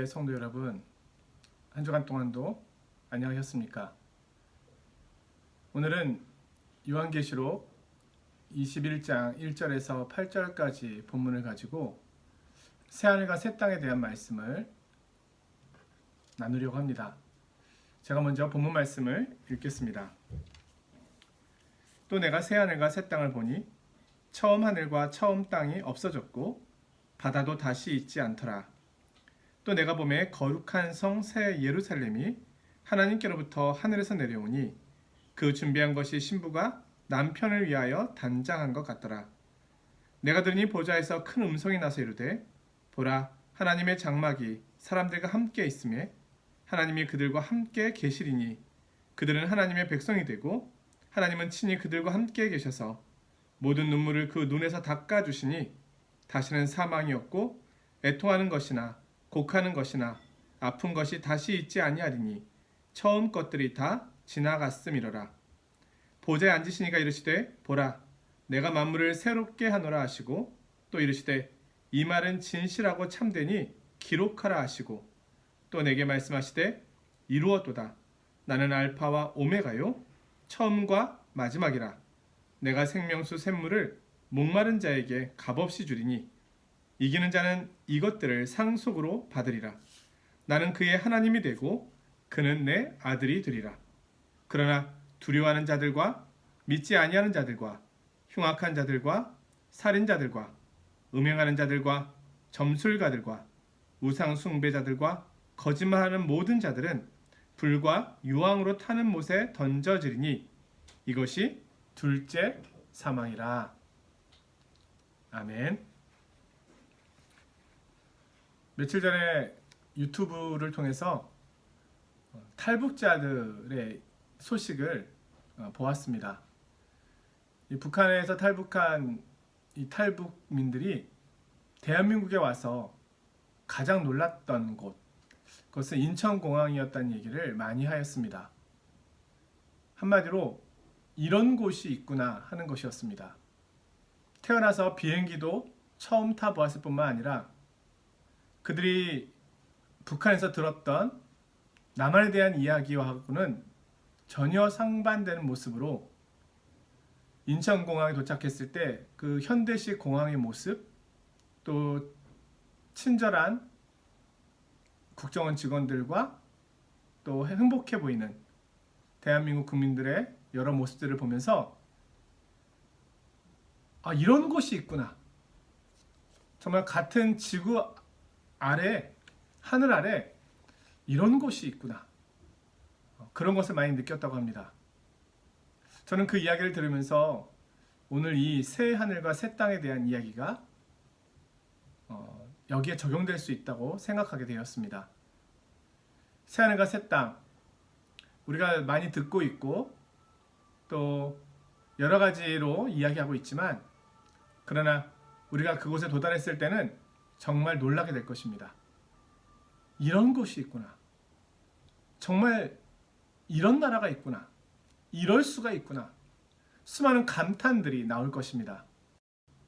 교회 성도 여러분, 한 주간 동안도 안녕하셨습니까? 오늘은 요한계시록 21장 1절에서 8절까지 본문을 가지고 새하늘과 새 땅에 대한 말씀을 나누려고 합니다. 제가 먼저 본문 말씀을 읽겠습니다. 또 내가 새하늘과 새 땅을 보니 처음 하늘과 처음 땅이 없어졌고 바다도 다시 있지 않더라. 또 내가 보매 거룩한 성 새 예루살렘이 하나님께로부터 하늘에서 내려오니 그 준비한 것이 신부가 남편을 위하여 단장한 것 같더라. 내가 들으니 보좌에서 큰 음성이 나서 이르되 보라, 하나님의 장막이 사람들과 함께 있으며 하나님이 그들과 함께 계시리니 그들은 하나님의 백성이 되고 하나님은 친히 그들과 함께 계셔서 모든 눈물을 그 눈에서 닦아주시니 다시는 사망이 없고 애통하는 것이나 곡하는 것이나 아픈 것이 다시 있지 아니하리니 처음 것들이 다 지나갔음이로라. 보좌에 앉으시니가 이르시되 보라, 내가 만물을 새롭게 하노라 하시고 또 이르시되 이 말은 진실하고 참되니 기록하라 하시고 또 내게 말씀하시되 이루었도다. 나는 알파와 오메가요 처음과 마지막이라. 내가 생명수 샘물을 목마른 자에게 값없이 주리니 이기는 자는 이것들을 상속으로 받으리라. 나는 그의 하나님이 되고 그는 내 아들이 되리라. 그러나 두려워하는 자들과 믿지 아니하는 자들과 흉악한 자들과 살인자들과 음행하는 자들과 점술가들과 우상 숭배자들과 거짓말하는 모든 자들은 불과 유황으로 타는 못에 던져지리니 이것이 둘째 사망이라. 아멘. 며칠 전에 유튜브를 통해서 탈북자들의 소식을 보았습니다. 이 북한에서 탈북한 이 탈북민들이 대한민국에 와서 가장 놀랐던 곳, 그것은 인천공항이었다는 얘기를 많이 하였습니다. 한마디로 이런 곳이 있구나 하는 것이었습니다. 태어나서 비행기도 처음 타보았을 뿐만 아니라 그들이 북한에서 들었던 남한에 대한 이야기와는 전혀 상반되는 모습으로 인천공항에 도착했을 때 그 현대식 공항의 모습, 또 친절한 국정원 직원들과 또 행복해 보이는 대한민국 국민들의 여러 모습들을 보면서 이런 곳이 있구나. 정말 같은 지구 아래, 하늘 아래 이런 곳이 있구나. 그런 것을 많이 느꼈다고 합니다. 저는 그 이야기를 들으면서 오늘 이 새 하늘과 새 땅에 대한 이야기가 여기에 적용될 수 있다고 생각하게 되었습니다. 새 하늘과 새 땅, 우리가 많이 듣고 있고 또 여러 가지로 이야기하고 있지만 그러나 우리가 그곳에 도달했을 때는 정말 놀라게 될 것입니다. 이런 곳이 있구나. 정말 이런 나라가 있구나. 이럴 수가 있구나. 수많은 감탄들이 나올 것입니다.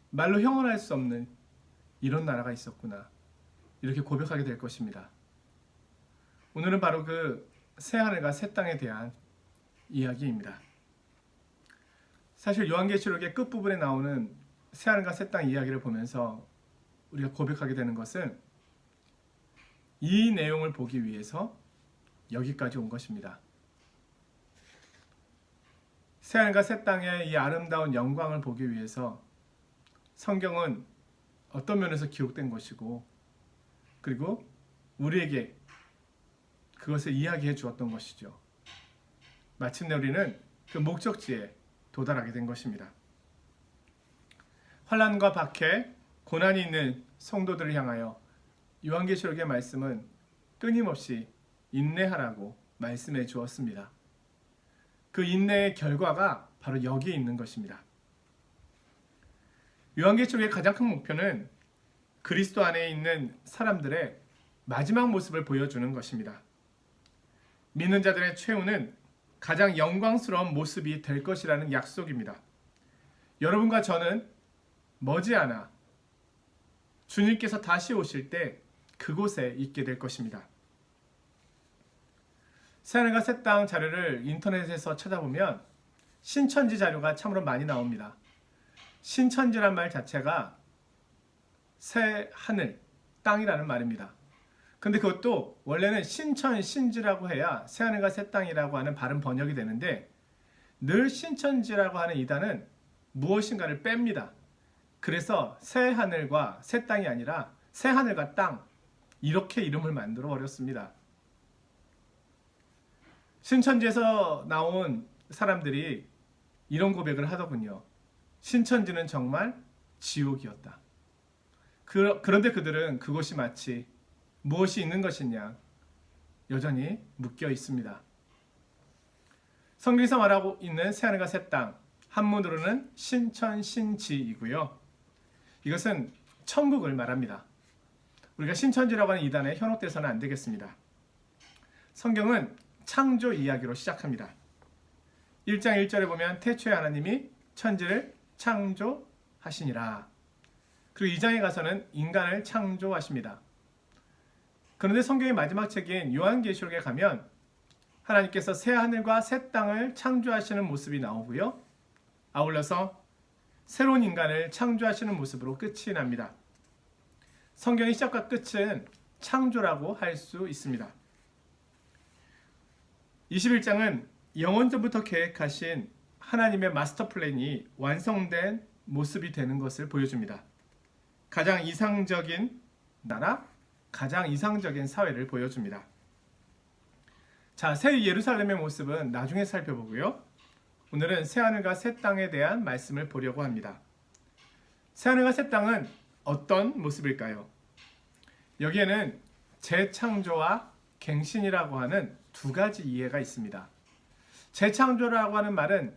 말로 형언할 수 없는 이런 나라가 있었구나. 이렇게 고백하게 될 것입니다. 오늘은 바로 그 새하늘과 새 땅에 대한 이야기입니다. 사실 요한계시록의 끝부분에 나오는 새하늘과 새 땅 이야기를 보면서 우리가 고백하게 되는 것은 이 내용을 보기 위해서 여기까지 온 것입니다. 새하늘과 새 땅의 이 아름다운 영광을 보기 위해서 성경은 어떤 면에서 기록된 것이고 그리고 우리에게 그것을 이야기해 주었던 것이죠. 마침내 우리는 그 목적지에 도달하게 된 것입니다. 환난과 박해, 고난이 있는 성도들을 향하여 요한계시록의 말씀은 끊임없이 인내하라고 말씀해 주었습니다. 그 인내의 결과가 바로 여기에 있는 것입니다. 요한계시록의 가장 큰 목표는 그리스도 안에 있는 사람들의 마지막 모습을 보여주는 것입니다. 믿는 자들의 최후는 가장 영광스러운 모습이 될 것이라는 약속입니다. 여러분과 저는 머지않아 주님께서 다시 오실 때 그곳에 있게 될 것입니다. 새하늘과 새 땅 자료를 인터넷에서 찾아보면 신천지 자료가 참으로 많이 나옵니다. 신천지란 말 자체가 새 하늘, 땅이라는 말입니다. 근데 그것도 원래는 신천, 신지라고 해야 새하늘과 새 땅이라고 하는 발음 번역이 되는데 늘 신천지라고 하는 이 단은 무엇인가를 뺍니다. 그래서 새 하늘과 새 땅이 아니라 새 하늘과 땅 이렇게 이름을 만들어 버렸습니다. 신천지에서 나온 사람들이 이런 고백을 하더군요. 신천지는 정말 지옥이었다. 그런데 그들은 그것이 마치 무엇이 있는 것이냐 여전히 묶여 있습니다. 성경에서 말하고 있는 새하늘과 새 땅, 한문으로는 신천, 신지이고요. 이것은 천국을 말합니다. 우리가 신천지라고 하는 이단에 현혹돼서는 안 되겠습니다. 성경은 창조 이야기로 시작합니다. 1장 1절에 보면 태초에 하나님이 천지를 창조하시니라. 그리고 2장에 가서는 인간을 창조하십니다. 그런데 성경의 마지막 책인 요한계시록에 가면 하나님께서 새 하늘과 새 땅을 창조하시는 모습이 나오고요. 아울러서 새로운 인간을 창조하시는 모습으로 끝이 납니다. 성경의 시작과 끝은 창조라고 할 수 있습니다. 21장은 영원전부터 계획하신 하나님의 마스터 플랜이 완성된 모습이 되는 것을 보여줍니다. 가장 이상적인 나라, 가장 이상적인 사회를 보여줍니다. 자, 새 예루살렘의 모습은 나중에 살펴보고요. 오늘은 새 하늘과 새 땅에 대한 말씀을 보려고 합니다. 새 하늘과 새 땅은 어떤 모습일까요? 여기에는 재창조와 갱신이라고 하는 두 가지 이해가 있습니다. 재창조라고 하는 말은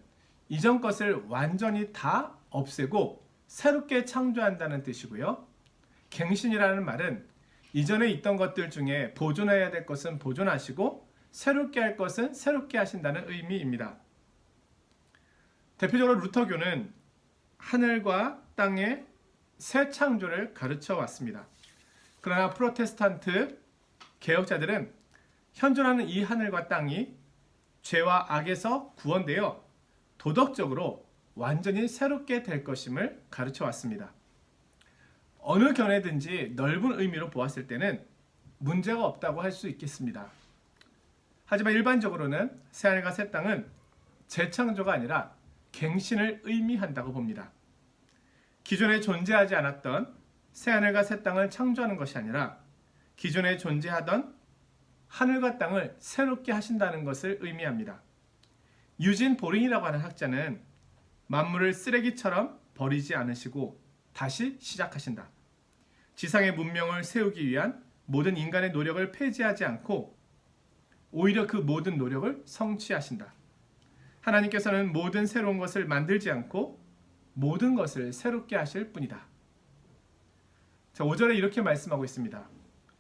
이전 것을 완전히 다 없애고 새롭게 창조한다는 뜻이고요. 갱신이라는 말은 이전에 있던 것들 중에 보존해야 될 것은 보존하시고 새롭게 할 것은 새롭게 하신다는 의미입니다. 대표적으로 루터교는 하늘과 땅의 새 창조를 가르쳐 왔습니다. 그러나 프로테스탄트 개혁자들은 현존하는 이 하늘과 땅이 죄와 악에서 구원되어 도덕적으로 완전히 새롭게 될 것임을 가르쳐 왔습니다. 어느 견해든지 넓은 의미로 보았을 때는 문제가 없다고 할 수 있겠습니다. 하지만 일반적으로는 새하늘과 새 땅은 재창조가 아니라 갱신을 의미한다고 봅니다. 기존에 존재하지 않았던 새하늘과 새 땅을 창조하는 것이 아니라 기존에 존재하던 하늘과 땅을 새롭게 하신다는 것을 의미합니다. 유진 보링이라고 하는 학자는 만물을 쓰레기처럼 버리지 않으시고 다시 시작하신다. 지상의 문명을 세우기 위한 모든 인간의 노력을 폐지하지 않고 오히려 그 모든 노력을 성취하신다. 하나님께서는 모든 새로운 것을 만들지 않고 모든 것을 새롭게 하실 뿐이다. 자, 5절에 이렇게 말씀하고 있습니다.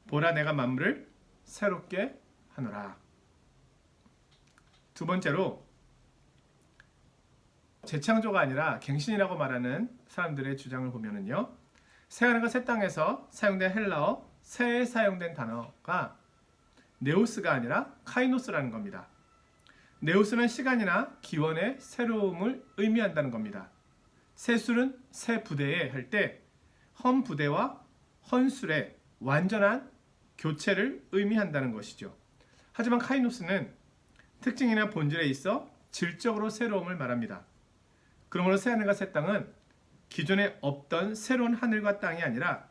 보라, 내가 만물을 새롭게 하노라. 두 번째로 재창조가 아니라 갱신이라고 말하는 사람들의 주장을 보면은요, 새하늘과 새 땅에서 사용된 헬라어 새에 사용된 단어가 네오스가 아니라 카이노스라는 겁니다. 네오스는 시간이나 기원의 새로움을 의미한다는 겁니다. 새술은 새 부대에 할 때 헌 부대와 헌술의 완전한 교체를 의미한다는 것이죠. 하지만 카이노스는 특징이나 본질에 있어 질적으로 새로움을 말합니다. 그러므로 새하늘과 새 땅은 기존에 없던 새로운 하늘과 땅이 아니라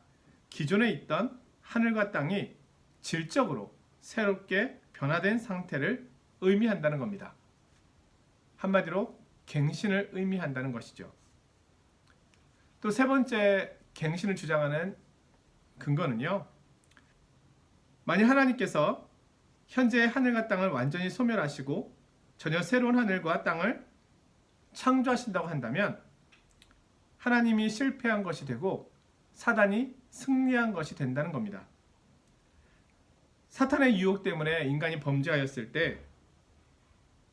기존에 있던 하늘과 땅이 질적으로 새롭게 변화된 상태를 의미한다는 겁니다. 한마디로 갱신을 의미한다는 것이죠. 또 세 번째 갱신을 주장하는 근거는요, 만약 하나님께서 현재의 하늘과 땅을 완전히 소멸하시고 전혀 새로운 하늘과 땅을 창조하신다고 한다면 하나님이 실패한 것이 되고 사단이 승리한 것이 된다는 겁니다. 사탄의 유혹 때문에 인간이 범죄하였을 때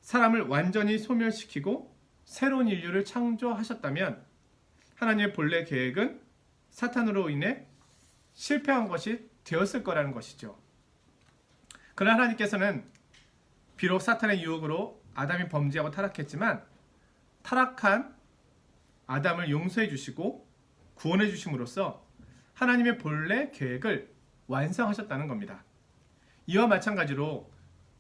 사람을 완전히 소멸시키고 새로운 인류를 창조하셨다면 하나님의 본래 계획은 사탄으로 인해 실패한 것이 되었을 거라는 것이죠. 그러나 하나님께서는 비록 사탄의 유혹으로 아담이 범죄하고 타락했지만 타락한 아담을 용서해 주시고 구원해 주심으로써 하나님의 본래 계획을 완성하셨다는 겁니다. 이와 마찬가지로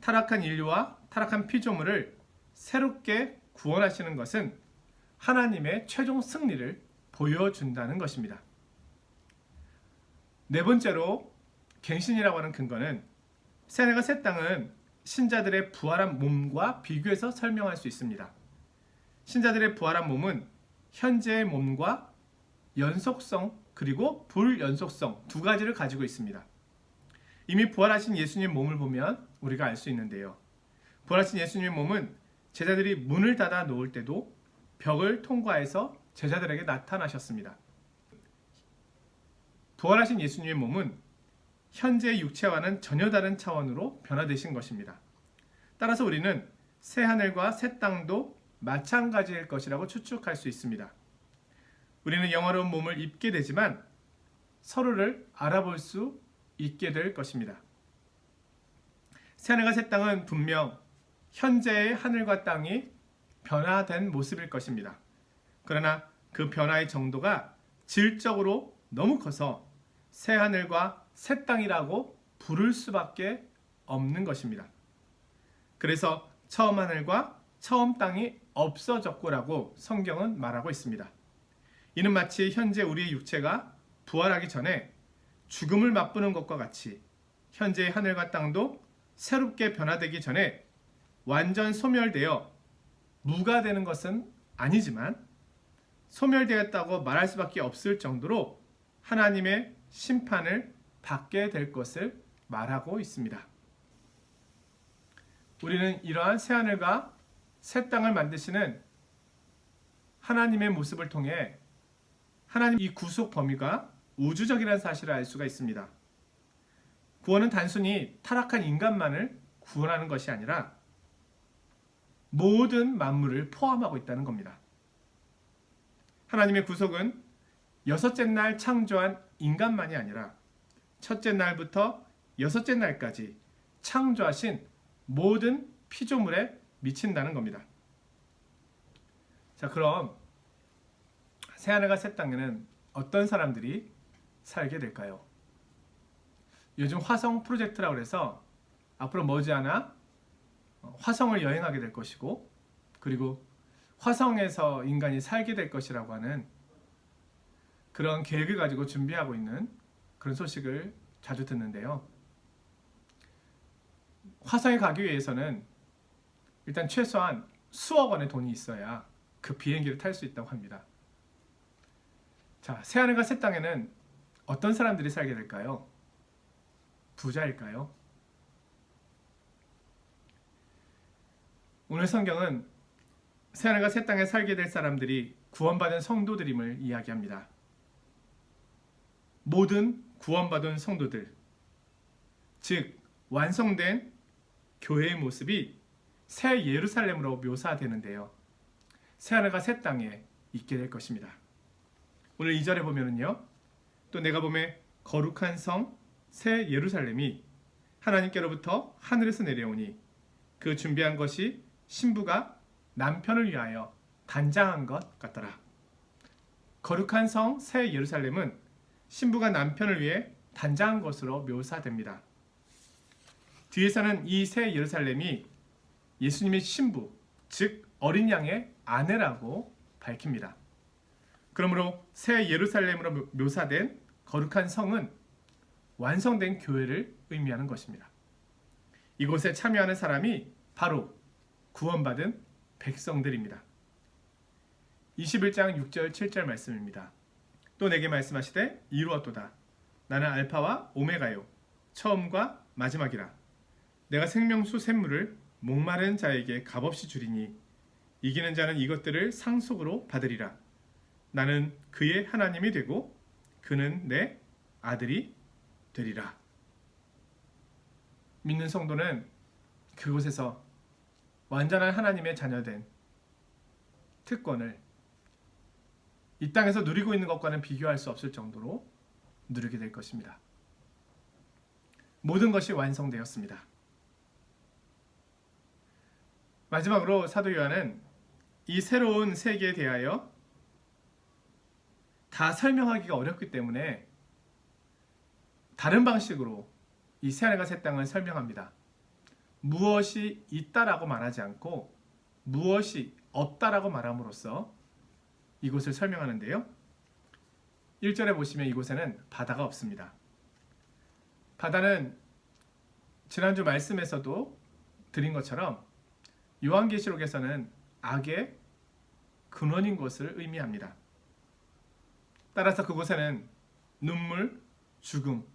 타락한 인류와 타락한 피조물을 새롭게 구원하시는 것은 하나님의 최종 승리를 보여준다는 것입니다. 네 번째로 갱신이라고 하는 근거는 새하늘과 새 땅은 신자들의 부활한 몸과 비교해서 설명할 수 있습니다. 신자들의 부활한 몸은 현재의 몸과 연속성 그리고 불연속성 두 가지를 가지고 있습니다. 이미 부활하신 예수님 몸을 보면 우리가 알 수 있는데요. 부활하신 예수님의 몸은 제자들이 문을 닫아 놓을 때도 벽을 통과해서 제자들에게 나타나셨습니다. 부활하신 예수님의 몸은 현재의 육체와는 전혀 다른 차원으로 변화되신 것입니다. 따라서 우리는 새 하늘과 새 땅도 마찬가지일 것이라고 추측할 수 있습니다. 우리는 영화로운 몸을 입게 되지만 서로를 알아볼 수 있게 될 것입니다. 새 하늘과 새 땅은 분명 현재의 하늘과 땅이 변화된 모습일 것입니다. 그러나 그 변화의 정도가 질적으로 너무 커서 새 하늘과 새 땅이라고 부를 수밖에 없는 것입니다. 그래서 처음 하늘과 처음 땅이 없어졌고라고 성경은 말하고 있습니다. 이는 마치 현재 우리의 육체가 부활하기 전에 죽음을 맛보는 것과 같이 현재의 하늘과 땅도 새롭게 변화되기 전에 완전 소멸되어 무가 되는 것은 아니지만 소멸되었다고 말할 수밖에 없을 정도로 하나님의 심판을 받게 될 것을 말하고 있습니다. 우리는 이러한 새하늘과 새 땅을 만드시는 하나님의 모습을 통해 하나님 이 구속 범위가 우주적이라는 사실을 알 수가 있습니다. 구원은 단순히 타락한 인간만을 구원하는 것이 아니라 모든 만물을 포함하고 있다는 겁니다. 하나님의 구속은 여섯째 날 창조한 인간만이 아니라 첫째 날부터 여섯째 날까지 창조하신 모든 피조물에 미친다는 겁니다. 자, 그럼 새하늘과 새 땅에는 어떤 사람들이 살게 될까요? 요즘 화성 프로젝트라고 해서 앞으로 머지않아 화성을 여행하게 될 것이고 그리고 화성에서 인간이 살게 될 것이라고 하는 그런 계획을 가지고 준비하고 있는 그런 소식을 자주 듣는데요. 화성에 가기 위해서는 일단 최소한 수억 원의 돈이 있어야 그 비행기를 탈 수 있다고 합니다. 자, 새하늘과 새 땅에는 어떤 사람들이 살게 될까요? 부자일까요? 오늘 성경은 새하늘과 새 땅에 살게 될 사람들이 구원받은 성도들임을 이야기합니다. 모든 구원받은 성도들, 즉 완성된 교회의 모습이 새 예루살렘으로 묘사되는데요. 새하늘과 새 땅에 있게 될 것입니다. 오늘 2절에 보면은요. 또 내가 보매 거룩한 성 새 예루살렘이 하나님께로부터 하늘에서 내려오니 그 준비한 것이 신부가 남편을 위하여 단장한 것 같더라. 거룩한 성 새 예루살렘은 신부가 남편을 위해 단장한 것으로 묘사됩니다. 뒤에서는 이 새 예루살렘이 예수님의 신부, 즉 어린 양의 아내라고 밝힙니다. 그러므로 새 예루살렘으로 묘사된 거룩한 성은 완성된 교회를 의미하는 것입니다. 이곳에 참여하는 사람이 바로 구원받은 백성들입니다. 21장 6절 7절 말씀입니다. 또 내게 말씀하시되 이루었도다. 나는 알파와 오메가요 처음과 마지막이라. 내가 생명수 샘물을 목마른 자에게 값없이 주리니 이기는 자는 이것들을 상속으로 받으리라. 나는 그의 하나님이 되고 그는 내 아들이 되리라. 믿는 성도는 그곳에서 완전한 하나님의 자녀된 특권을 이 땅에서 누리고 있는 것과는 비교할 수 없을 정도로 누리게 될 것입니다. 모든 것이 완성되었습니다. 마지막으로 사도 요한은 이 새로운 세계에 대하여 다 설명하기가 어렵기 때문에 다른 방식으로 이 새하늘과 새 땅을 설명합니다. 무엇이 있다라고 말하지 않고 무엇이 없다라고 말함으로써 이곳을 설명하는데요. 1절에 보시면 이곳에는 바다가 없습니다. 바다는 지난주 말씀에서도 드린 것처럼 요한계시록에서는 악의 근원인 것을 의미합니다. 따라서 그곳에는 눈물, 죽음,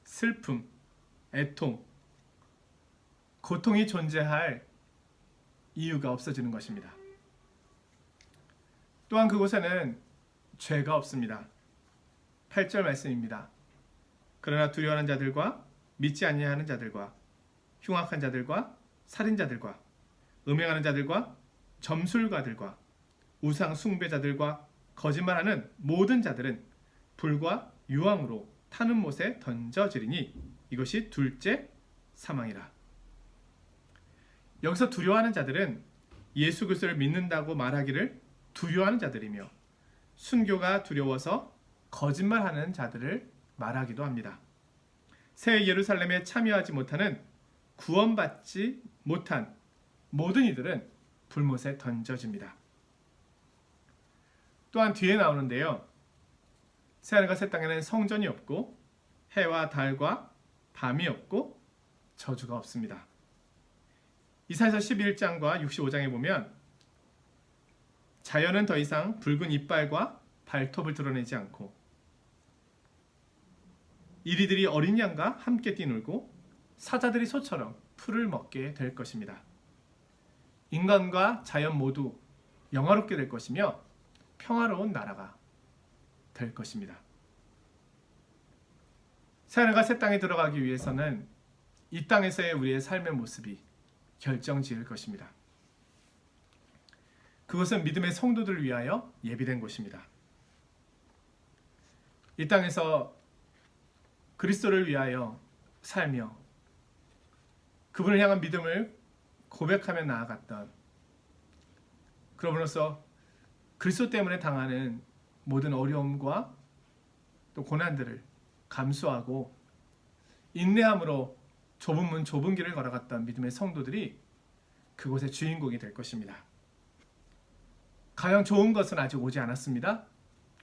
슬픔, 애통, 고통이 존재할 이유가 없어지는 것입니다. 또한 그곳에는 죄가 없습니다. 8절 말씀입니다. 그러나 두려워하는 자들과 믿지 아니하는 자들과 흉악한 자들과 살인자들과 음행하는 자들과 점술가들과 우상 숭배자들과 거짓말하는 모든 자들은 불과 유황으로 타는 못에 던져지리니 이것이 둘째 사망이라. 여기서 두려워하는 자들은 예수 그리스도를 믿는다고 말하기를 두려워하는 자들이며 순교가 두려워서 거짓말하는 자들을 말하기도 합니다. 새 예루살렘에 참여하지 못하는 구원받지 못한 모든 이들은 불못에 던져집니다. 또한 뒤에 나오는데요. 새하늘과 새 땅에는 성전이 없고 해와 달과 밤이 없고 저주가 없습니다. 이사야서 11장과 65장에 보면 자연은 더 이상 붉은 이빨과 발톱을 드러내지 않고 이리들이 어린 양과 함께 뛰놀고 사자들이 소처럼 풀을 먹게 될 것입니다. 인간과 자연 모두 영화롭게 될 것이며 평화로운 나라가 될 것입니다. 새하늘과 새 땅에 들어가기 위해서는 이 땅에서의 우리의 삶의 모습이 결정지을 것입니다. 그것은 믿음의 성도들을 위하여 예비된 곳입니다. 이 땅에서 그리스도를 위하여 살며 그분을 향한 믿음을 고백하며 나아갔던, 그러므로써 그리스도 때문에 당하는 모든 어려움과 또 고난들을 감수하고 인내함으로 좁은 문 좁은 길을 걸어갔던 믿음의 성도들이 그곳의 주인공이 될 것입니다. 가장 좋은 것은 아직 오지 않았습니다.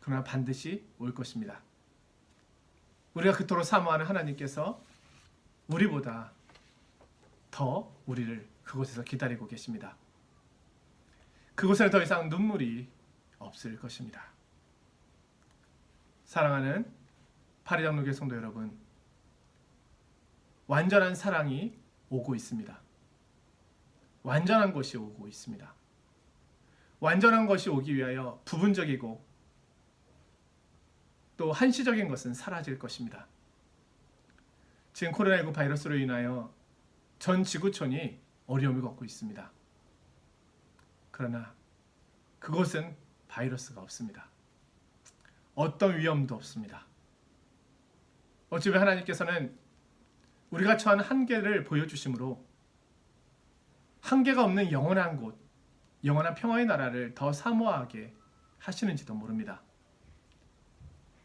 그러나 반드시 올 것입니다. 우리가 그토록 사모하는 하나님께서 우리보다 더 우리를 그곳에서 기다리고 계십니다. 그곳에는 더 이상 눈물이 없을 것입니다. 사랑하는 파리장로교회 성도 여러분, 완전한 사랑이 오고 있습니다. 완전한 것이 오고 있습니다. 완전한 것이 오기 위하여 부분적이고 또 한시적인 것은 사라질 것입니다. 지금 코로나19 바이러스로 인하여 전 지구촌이 어려움을 겪고 있습니다. 그러나 그곳은 바이러스가 없습니다. 어떤 위험도 없습니다. 어쩌면 하나님께서는 우리가 처한 한계를 보여주심으로 한계가 없는 영원한 곳, 영원한 평화의 나라를 더 사모하게 하시는지도 모릅니다.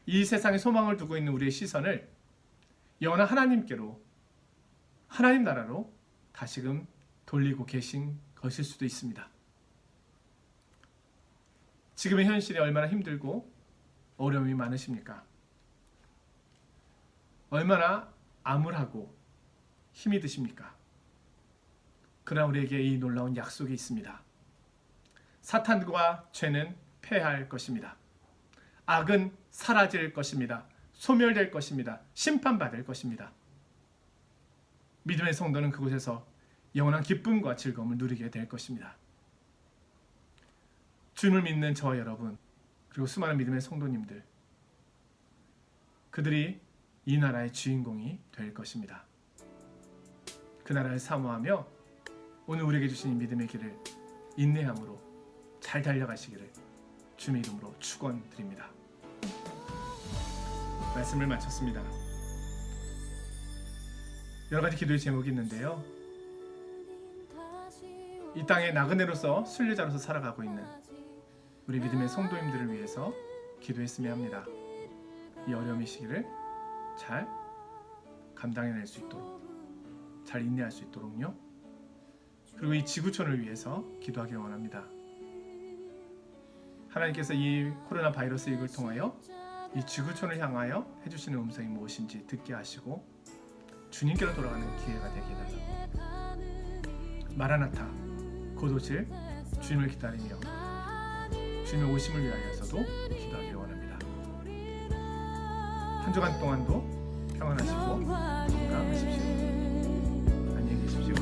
이 세상에 소망을 두고 있는 우리의 시선을 영원한 하나님께로, 하나님 나라로 다시금 돌리고 계신 것일 수도 있습니다. 지금의 현실이 얼마나 힘들고 어려움이 많으십니까? 얼마나 암울하고 힘이 드십니까? 그러나 우리에게 이 놀라운 약속이 있습니다. 사탄과 죄는 패할 것입니다. 악은 사라질 것입니다. 소멸될 것입니다. 심판받을 것입니다. 믿음의 성도는 그곳에서 영원한 기쁨과 즐거움을 누리게 될 것입니다. 주님을 믿는 저와 여러분, 그리고 수많은 믿음의 성도님들, 그들이 이 나라의 주인공이 될 것입니다. 그 나라를 사모하며 오늘 우리에게 주신 이 믿음의 길을 인내함으로 잘 달려가시기를 주님의 이름으로 축원드립니다. 말씀을 마쳤습니다. 여러 가지 기도의 제목이 있는데요. 이 땅의 나그네로서 순례자로서 살아가고 있는 우리 믿음의 성도님들을 위해서 기도했으면 합니다. 이 어려움의 시기를 잘 감당해낼 수 있도록, 잘 인내할 수 있도록요. 그리고 이 지구촌을 위해서 기도하길 원합니다. 하나님께서 이 코로나 바이러스 위기를 통하여 이 지구촌을 향하여 해주시는 음성이 무엇인지 듣게 하시고 주님께로 돌아가는 기회가 되게 해달라고. 마라나타, 곧 오실 주님을 기다리며 주님의 오심을 위하여서도 기도하길 원합니다. 한 주간 동안도 평안하시고 건강하십시오. 안녕히 계십시오.